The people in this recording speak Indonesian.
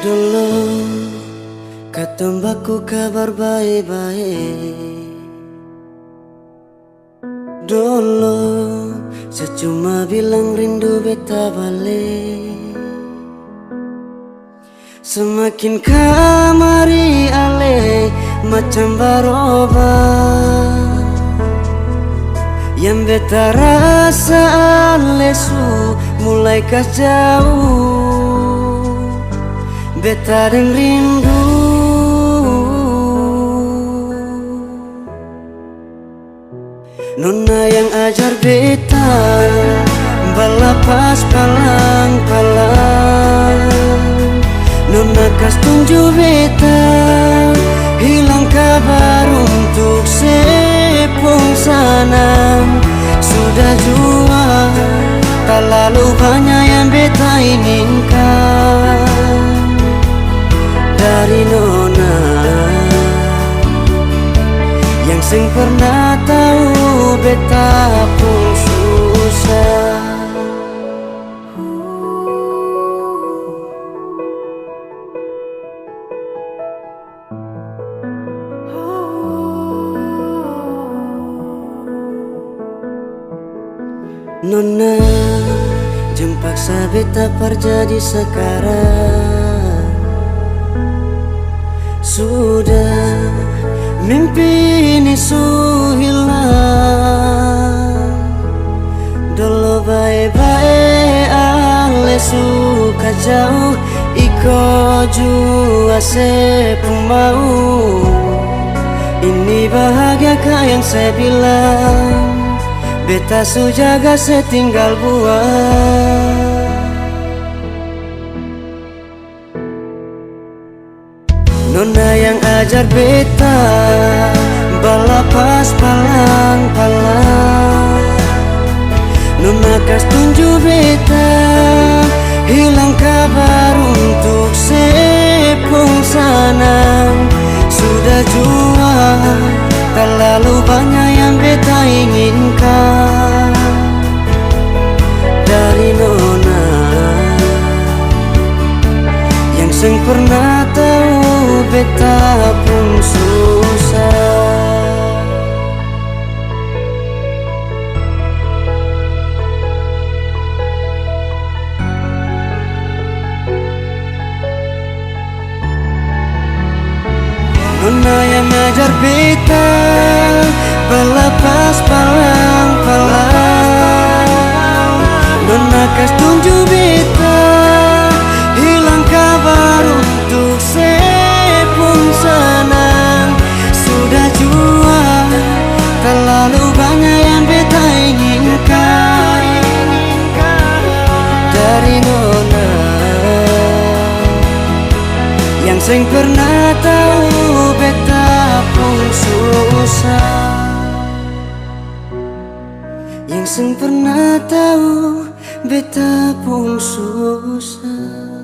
Dulu ketembaku kabar baik-baik. Dulu saya cuma bilang rindu beta balik. Semakin kamari ale macam berubah. Yang beta rasa lesu mulai jauh. Beta deng rindu Nona yang ajar beta balapas palang-palang. Nona kas tunjuk beta hilang kabar untuk sepung sana. Sudah jua terlalu banyak yang beta inginkan dari Nona yang seng pernah tahu beta pun susah. Nona jeng paksa beta perjadi sekarang. Sudah mimpi ini su hilang. Dulu baik-baik ale suka jauh. Iko jua sepung mau. Ini bahagia kah yang saya bilang. Beta su jaga setinggal buah. Nona yang ajar beta balapas palang-palang. Nona kas tunjuk beta hilang kabar untuk sepung sana. Sudah jua terlalu banyak yang beta inginkan dari Nona yang seng pernah tahu beta pun susah. Nona yang ngajar beta balapas palang-palang. Nona kas tunjuk beta hilang kabar untuk sepung sana. Sudah jua terlalu banyak yang beta inginkan dari Nona yang seng pernah tahu beta pun susah. Yang seng pernah tahu beta pun susah.